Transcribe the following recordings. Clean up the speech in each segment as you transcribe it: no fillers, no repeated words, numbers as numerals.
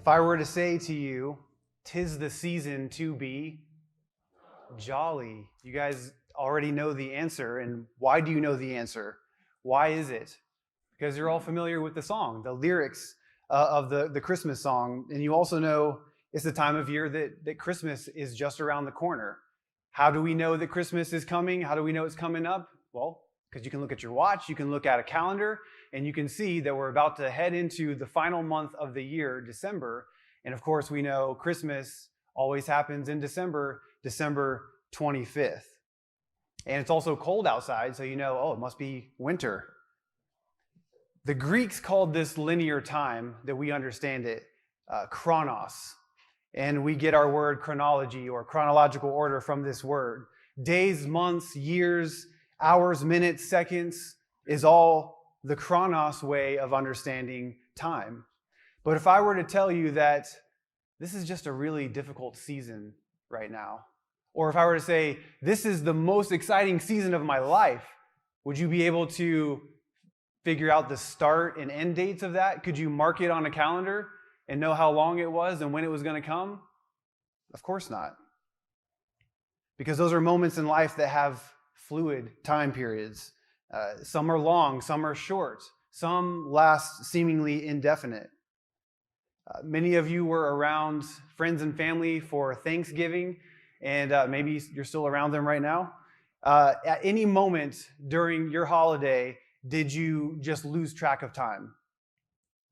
I were to say to you, "'Tis the season to be jolly," you guys already know the answer. And why do you know the answer? Why is it? Because you're all familiar with the song, the lyrics of the Christmas song. And you also know it's the time of year that Christmas is just around the corner. How do we know that Christmas is coming? How do we know it's coming up? Well, because you can look at your watch, you can look at a calendar, and you can see that we're about to head into the final month of the year, December. And of course, we know Christmas always happens in December, December 25th. And it's also cold outside, so you know, oh, it must be winter. The Greeks called this linear time that we understand it, chronos. And we get our word chronology or chronological order from this word. Days, months, years, hours, minutes, seconds is all the chronos way of understanding time. But if I were to tell you that this is just a really difficult season right now, or if I were to say, this is the most exciting season of my life, would you be able to figure out the start and end dates of that? Could you mark it on a calendar and know how long it was and when it was going to come? Of course not. Because those are moments in life that have fluid time periods. Some are long, some are short, some last seemingly indefinite. Many of you were around friends and family for Thanksgiving, and maybe you're still around them right now. At any moment during your holiday, did you just lose track of time?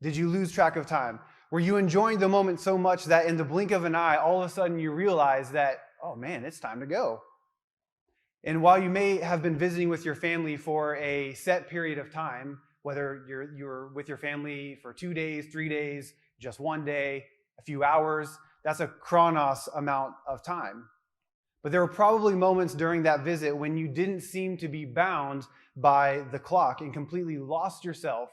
Did you lose track of time? Were you enjoying the moment so much that in the blink of an eye, all of a sudden you realize that, oh man, it's time to go? And while you may have been visiting with your family for a set period of time, whether you're with your family for 2 days, 3 days, just 1 day, a few hours, that's a chronos amount of time. But there were probably moments during that visit when you didn't seem to be bound by the clock and completely lost yourself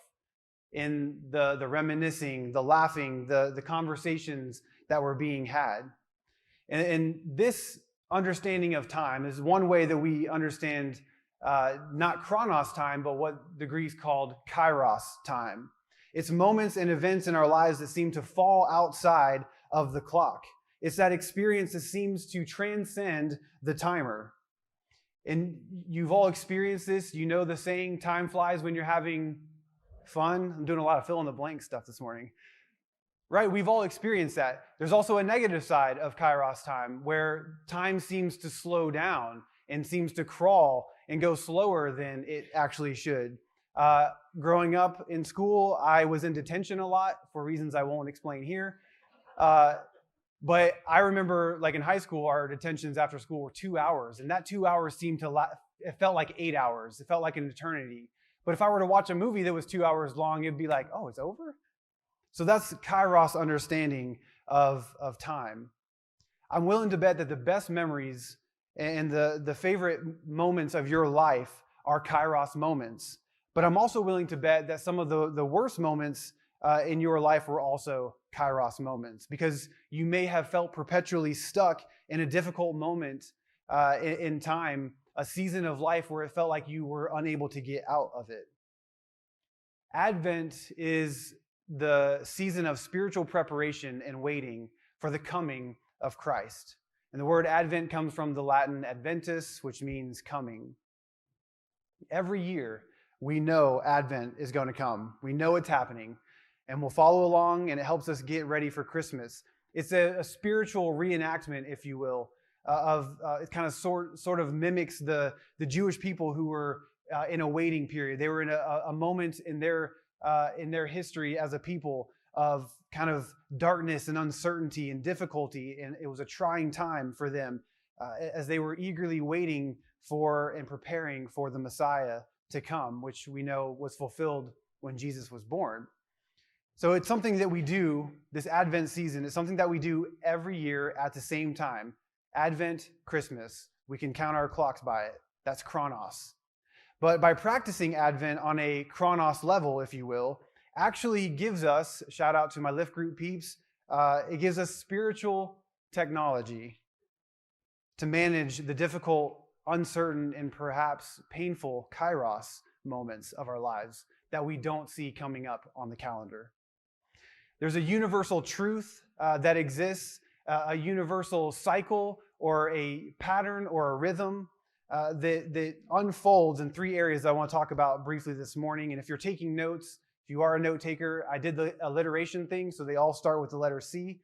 in the reminiscing, the laughing, the conversations that were being had. And this understanding of time is one way that we understand not chronos time, but what the Greeks called kairos time. It's moments and events in our lives that seem to fall outside of the clock. It's that experience that seems to transcend the timer. And you've all experienced this. You know the saying, time flies when you're having fun. I'm doing a lot of fill in the blank stuff this morning. Right? We've all experienced that. There's also a negative side of kairos time where time seems to slow down and seems to crawl and go slower than it actually should. Growing up in school, I was in detention a lot for reasons I won't explain here. But I remember, like in high school, our detentions after school were 2 hours, and that 2 hours it felt like 8 hours. It felt like an eternity. But if I were to watch a movie that was 2 hours long, it'd be like, oh, it's over? So that's kairos understanding of time. I'm willing to bet that the best memories and the favorite moments of your life are kairos moments. But I'm also willing to bet that some of the worst moments in your life were also kairos moments, because you may have felt perpetually stuck in a difficult moment in time, a season of life where it felt like you were unable to get out of it. Advent is the season of spiritual preparation and waiting for the coming of Christ. And the word Advent comes from the Latin adventus, which means coming. Every year, we know Advent is going to come. We know it's happening. And we'll follow along, and it helps us get ready for Christmas. It's a spiritual reenactment, if you will, it kind of sort of mimics the Jewish people who were in a waiting period. They were in a moment in their history as a people of kind of darkness and uncertainty and difficulty, and it was a trying time for them as they were eagerly waiting for and preparing for the Messiah to come, which we know was fulfilled when Jesus was born. So it's something that we do, this Advent season, is something that we do every year at the same time. Advent, Christmas. We can count our clocks by it. That's chronos. But by practicing Advent on a chronos level, if you will, actually gives us, shout out to my Lift Group peeps, it gives us spiritual technology to manage the difficult, uncertain, and perhaps painful kairos moments of our lives that we don't see coming up on the calendar. There's a universal truth that exists, a universal cycle or a pattern or a rhythm that unfolds in three areas I want to talk about briefly this morning. And if you're taking notes, if you are a note taker, I did the alliteration thing, so they all start with the letter C.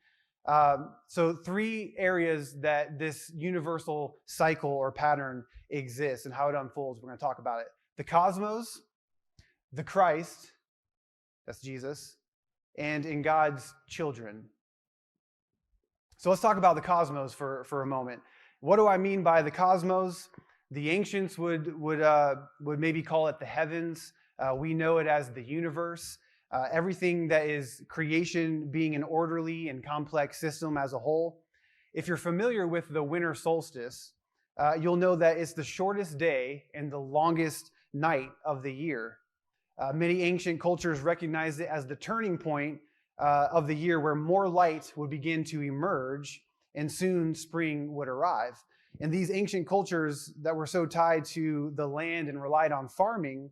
So three areas that this universal cycle or pattern exists and how it unfolds. We're going to talk about it. The cosmos, the Christ, that's Jesus, and in God's children. So let's talk about the cosmos for a moment. What do I mean by the cosmos? The ancients would maybe call it the heavens. We know it as the universe. Everything that is creation being an orderly and complex system as a whole. If you're familiar with the winter solstice, you'll know that it's the shortest day and the longest night of the year. Many ancient cultures recognized it as the turning point of the year where more light would begin to emerge and soon spring would arrive. And these ancient cultures that were so tied to the land and relied on farming,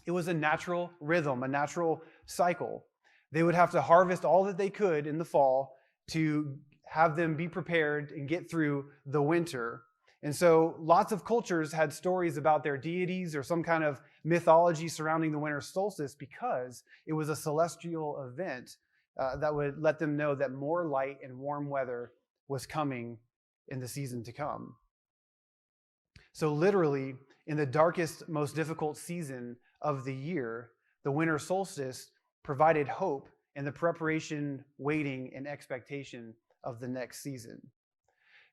it was a natural rhythm, a natural cycle. They would have to harvest all that they could in the fall to have them be prepared and get through the winter. And so lots of cultures had stories about their deities or some kind of mythology surrounding the winter solstice because it was a celestial event that would let them know that more light and warm weather was coming in the season to come. So literally, in the darkest, most difficult season of the year, the winter solstice provided hope and the preparation, waiting, and expectation of the next season.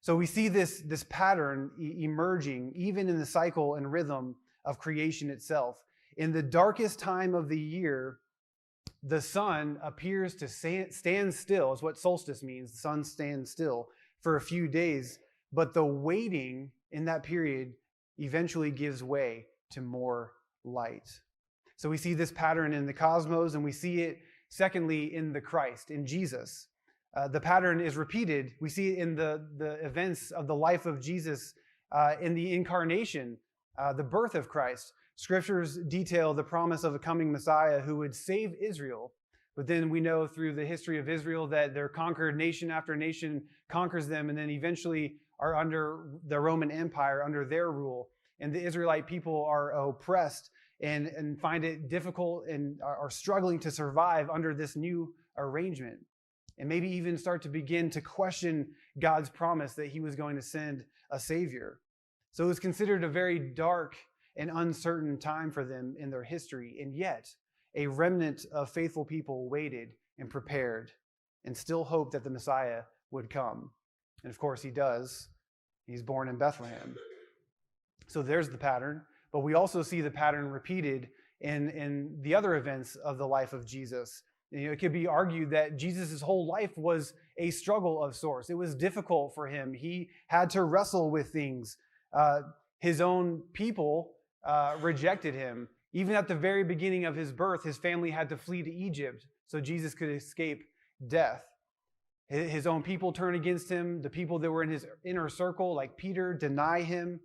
So we see this pattern emerging even in the cycle and rhythm of creation itself. In the darkest time of the year, the sun appears to stand still, is what solstice means. The sun stands still for a few days, but the waiting in that period eventually gives way to more light. So we see this pattern in the cosmos, and we see it, secondly, in the Christ, in Jesus. The pattern is repeated. We see it in the events of the life of Jesus, in the incarnation, the birth of Christ. Scriptures detail the promise of a coming Messiah who would save Israel. But then we know through the history of Israel that they're conquered, nation after nation conquers them, and then eventually are under the Roman Empire, under their rule. And the Israelite people are oppressed and find it difficult and are struggling to survive under this new arrangement. And maybe even start to begin to question God's promise that he was going to send a Savior. So it was considered a very dark and uncertain time for them in their history. And yet, a remnant of faithful people waited and prepared and still hoped that the Messiah would come. And of course, he does. He's born in Bethlehem. So there's the pattern. But we also see the pattern repeated in the other events of the life of Jesus. It could be argued that Jesus' whole life was a struggle of sorts. It was difficult for him. He had to wrestle with things. His own people rejected him. Even at the very beginning of his birth, his family had to flee to Egypt so Jesus could escape death. His own people turned against him. The people that were in his inner circle, like Peter, deny him.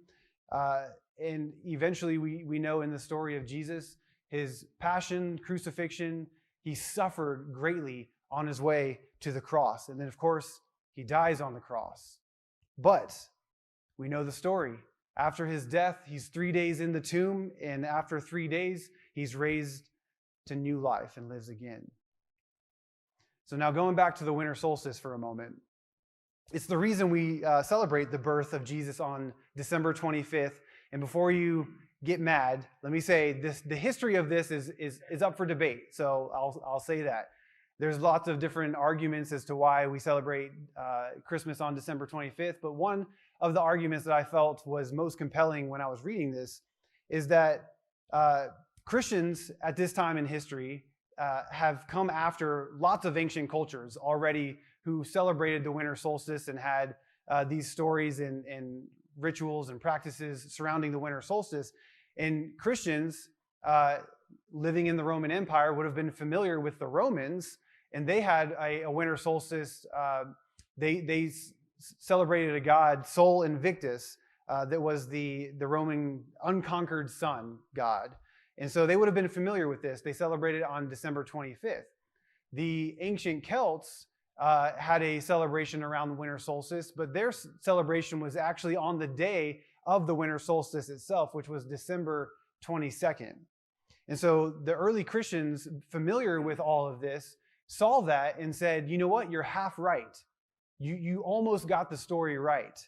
And eventually we know in the story of Jesus, his passion, crucifixion, he suffered greatly on his way to the cross. And then, of course, he dies on the cross. But we know the story. After his death, he's 3 days in the tomb, and after 3 days, he's raised to new life and lives again. So now going back to the winter solstice for a moment. It's the reason we celebrate the birth of Jesus on December 25th. And before you get mad, let me say the history of this is up for debate. So I'll say that. There's lots of different arguments as to why we celebrate Christmas on December 25th. But one of the arguments that I felt was most compelling when I was reading this is that Christians at this time in history have come after lots of ancient cultures already who celebrated the winter solstice and had these stories and rituals and practices surrounding the winter solstice. And Christians living in the Roman Empire would have been familiar with the Romans, and they had a winter solstice. They celebrated a god, Sol Invictus, that was the Roman unconquered sun god. And so they would have been familiar with this. They celebrated on December 25th. The ancient Celts had a celebration around the winter solstice, but their celebration was actually on the day of the winter solstice itself, which was December 22nd. And so the early Christians, familiar with all of this, saw that and said, you know what, you're half right. You almost got the story right.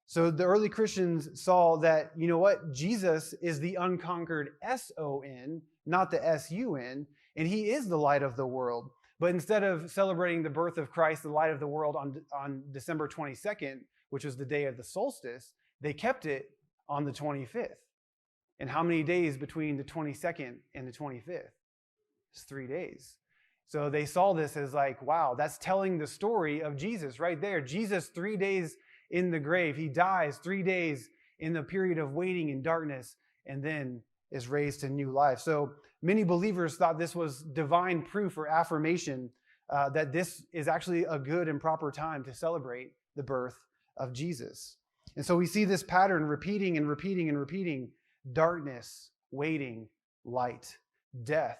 So the early Christians saw that, you know what, Jesus is the unconquered S-O-N, not the S-U-N, and he is the light of the world. But instead of celebrating the birth of Christ, the light of the world, on December 22nd, which was the day of the solstice, they kept it on the 25th. And how many days between the 22nd and the 25th? It's 3 days. So they saw this as like, wow, that's telling the story of Jesus right there. Jesus, 3 days in the grave. He dies 3 days in the period of waiting in darkness and then is raised to new life. So many believers thought this was divine proof or affirmation that this is actually a good and proper time to celebrate the birth of Jesus. And so we see this pattern repeating and repeating and repeating: darkness, waiting, light, death,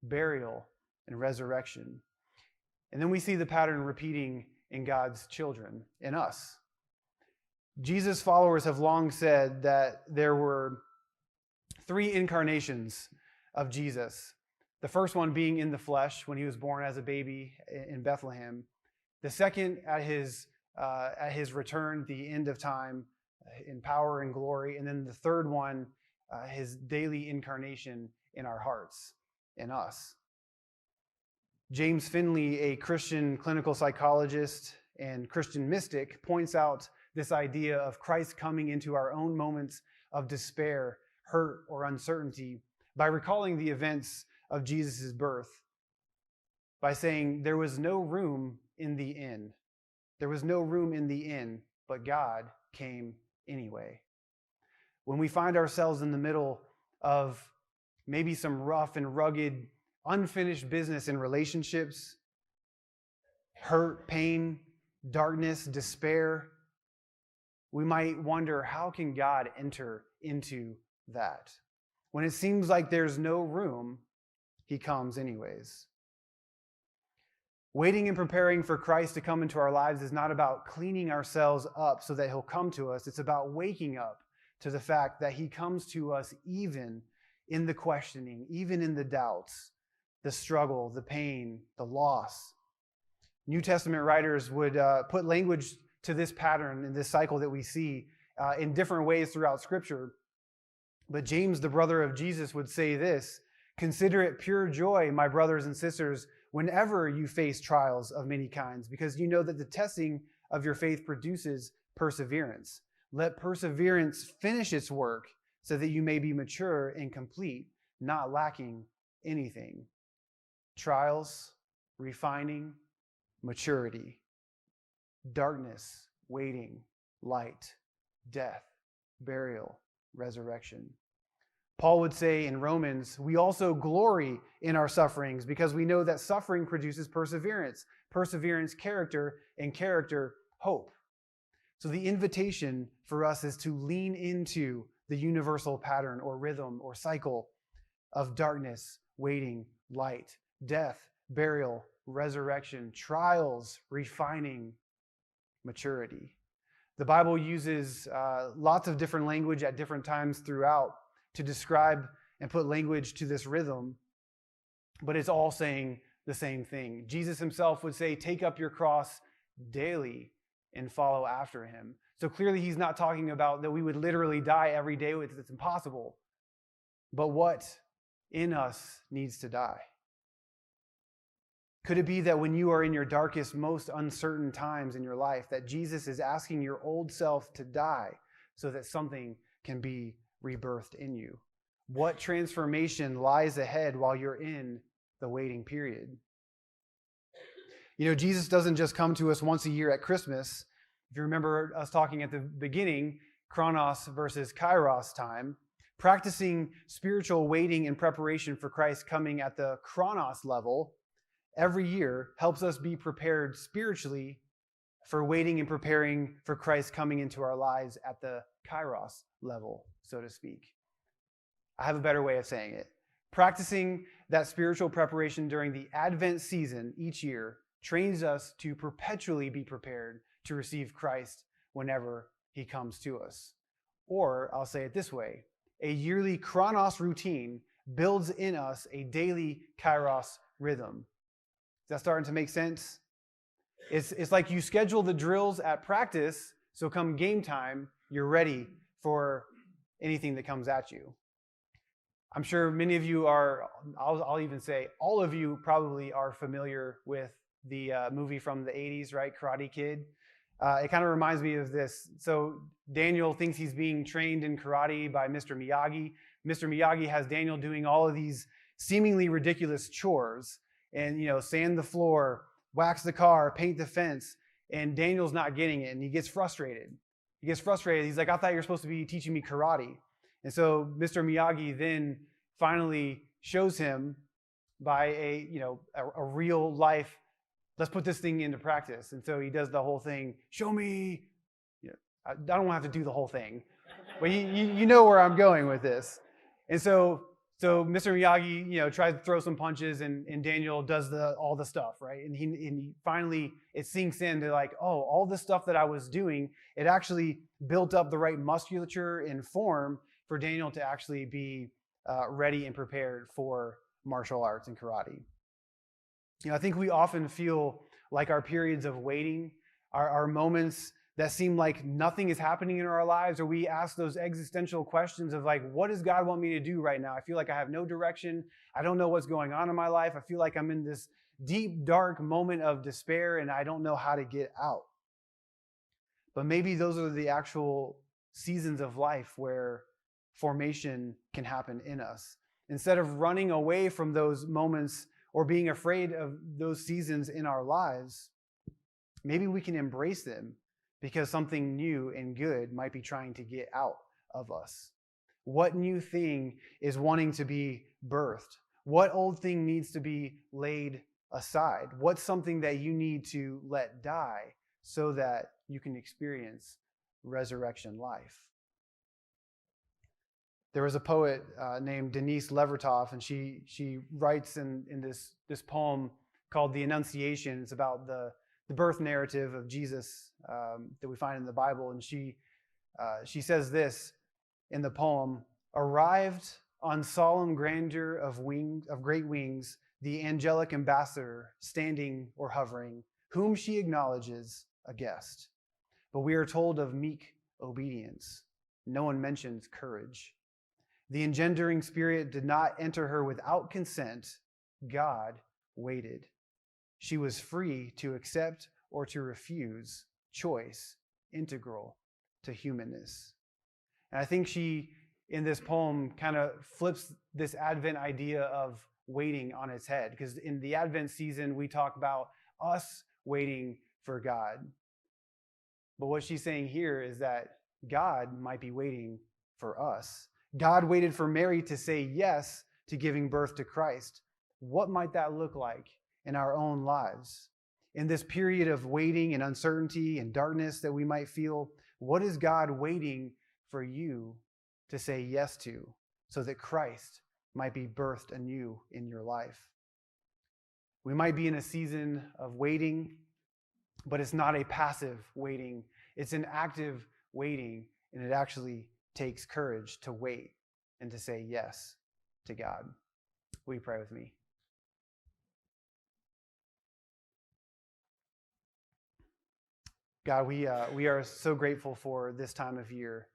burial, and resurrection. And then we see the pattern repeating in God's children, in us. Jesus' followers have long said that there were 3 incarnations of Jesus. The first one being in the flesh when he was born as a baby in Bethlehem. The second at his return, the end of time, in power and glory. And then the third one, his daily incarnation in our hearts, in us. James Finley, a Christian clinical psychologist and Christian mystic, points out this idea of Christ coming into our own moments of despair, hurt, or uncertainty by recalling the events of Jesus' birth, by saying, there was no room in the inn. There was no room in the inn, but God came anyway. When we find ourselves in the middle of maybe some rough and rugged, unfinished business in relationships, hurt, pain, darkness, despair, we might wonder, how can God enter into that? When it seems like there's no room, he comes anyways. Waiting and preparing for Christ to come into our lives is not about cleaning ourselves up so that he'll come to us. It's about waking up to the fact that he comes to us even in the questioning, even in the doubts, the struggle, the pain, the loss. New Testament writers would put language to this pattern and this cycle that we see in different ways throughout Scripture. But James, the brother of Jesus, would say this: consider it pure joy, my brothers and sisters, whenever you face trials of many kinds, because you know that the testing of your faith produces perseverance. Let perseverance finish its work so that you may be mature and complete, not lacking anything. Trials, refining, maturity, darkness, waiting, light, death, burial, resurrection. Paul would say in Romans, we also glory in our sufferings because we know that suffering produces perseverance, perseverance, character, and character, hope. So the invitation for us is to lean into the universal pattern or rhythm or cycle of darkness, waiting, light, death, burial, resurrection, trials, refining, maturity. The Bible uses lots of different language at different times throughout to describe and put language to this rhythm, but it's all saying the same thing. Jesus himself would say, take up your cross daily and follow after him. So clearly he's not talking about that we would literally die every day. It's impossible. But what in us needs to die? Could it be that when you are in your darkest, most uncertain times in your life, that Jesus is asking your old self to die so that something can be rebirthed in you? What transformation lies ahead while you're in the waiting period? You know, Jesus doesn't just come to us once a year at Christmas. If you remember us talking at the beginning, Chronos versus Kairos time, practicing spiritual waiting and preparation for Christ coming at the Chronos level every year helps us be prepared spiritually for waiting and preparing for Christ coming into our lives at the Kairos level, so to speak. I have a better way of saying it. Practicing that spiritual preparation during the Advent season each year trains us to perpetually be prepared to receive Christ whenever he comes to us. Or I'll say it this way, a yearly chronos routine builds in us a daily kairos rhythm. Is that starting to make sense? It's like you schedule the drills at practice, so come game time, you're ready for anything that comes at you. I'm sure many of you are, I'll even say all of you probably are familiar with the movie from the 80s, right? Karate Kid. It kind of reminds me of this. So Daniel thinks he's being trained in karate by Mr. Miyagi. Mr. Miyagi has Daniel doing all of these seemingly ridiculous chores and, sand the floor, wax the car, paint the fence, and Daniel's not getting it, and he gets frustrated. He's like, I thought you were supposed to be teaching me karate. And so Mr. Miyagi then finally shows him by a real life, let's put this thing into practice. And so he does the whole thing, show me. I don't want to have to do the whole thing, but you know where I'm going with this. And so Mr. Miyagi, tries to throw some punches, and Daniel does all the stuff, right? And he finally, it sinks into like, oh, all the stuff that I was doing, it actually built up the right musculature and form for Daniel to actually be ready and prepared for martial arts and karate. I think we often feel like our periods of waiting, our moments that seem like nothing is happening in our lives, or we ask those existential questions of like, what does God want me to do right now? I feel like I have no direction. I don't know what's going on in my life. I feel like I'm in this deep, dark moment of despair, and I don't know how to get out. But maybe those are the actual seasons of life where formation can happen in us. Instead of running away from those moments or being afraid of those seasons in our lives, maybe we can embrace them because something new and good might be trying to get out of us. What new thing is wanting to be birthed? What old thing needs to be laid aside? What's something that you need to let die so that you can experience resurrection life? There was a poet named Denise Levertov, and she writes in this poem called The Annunciation. It's about the birth narrative of Jesus that we find in the Bible. And she says this in the poem: arrived on solemn grandeur of great wings, the angelic ambassador standing or hovering, whom she acknowledges a guest. But we are told of meek obedience. No one mentions courage. The engendering spirit did not enter her without consent. God waited. She was free to accept or to refuse, choice integral to humanness. And I think she, in this poem, kind of flips this Advent idea of waiting on its head. Because in the Advent season, we talk about us waiting for God. But what she's saying here is that God might be waiting for us. God waited for Mary to say yes to giving birth to Christ. What might that look like in our own lives? In this period of waiting and uncertainty and darkness that we might feel, what is God waiting for you to say yes to so that Christ might be birthed anew in your life? We might be in a season of waiting, but it's not a passive waiting. It's an active waiting, and it actually takes courage to wait and to say yes to God. Will you pray with me? God, we are so grateful for this time of year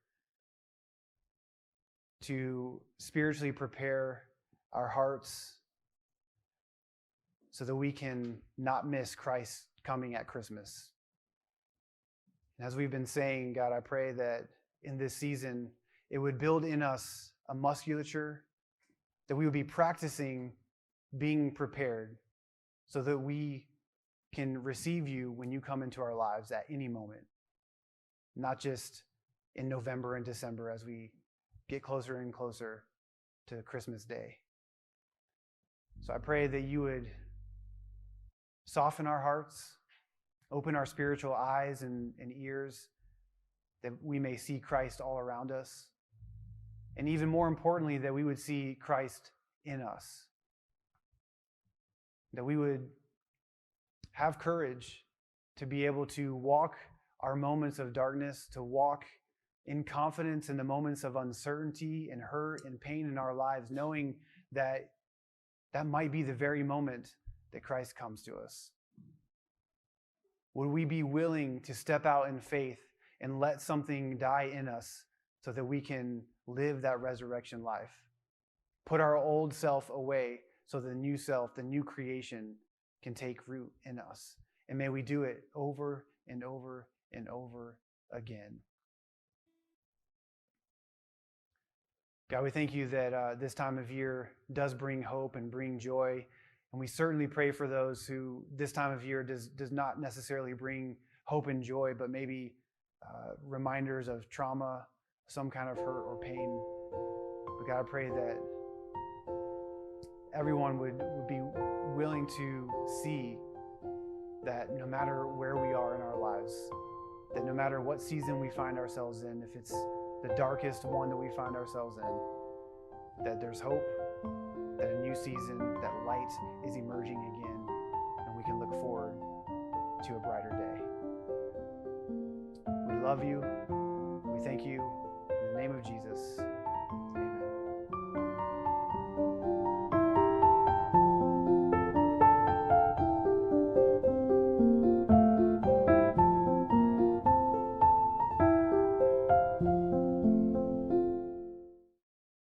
to spiritually prepare our hearts so that we can not miss Christ coming at Christmas. And as we've been saying, God, I pray that in this season, it would build in us a musculature, that we would be practicing being prepared so that we can receive you when you come into our lives at any moment, not just in November and December as we get closer and closer to Christmas Day. So I pray that you would soften our hearts, open our spiritual eyes and ears, that we may see Christ all around us. And even more importantly, that we would see Christ in us. that we would have courage to be able to walk our moments of darkness, to walk in confidence in the moments of uncertainty and hurt and pain in our lives, knowing that that might be the very moment that Christ comes to us. Would we be willing to step out in faith and let something die in us so that we can live that resurrection life? Put our old self away so the new self, the new creation, can take root in us. And may we do it over and over and over again. God, we thank you that this time of year does bring hope and bring joy. And we certainly pray for those who this time of year does not necessarily bring hope and joy, but maybe reminders of trauma, some kind of hurt or pain. But God, I pray that everyone would be willing to see that no matter where we are in our lives, that no matter what season we find ourselves in, if it's the darkest one that we find ourselves in, that there's hope, that a new season, that light is emerging again, and we can look forward to a brighter day. We love you. We thank you. In the name of Jesus.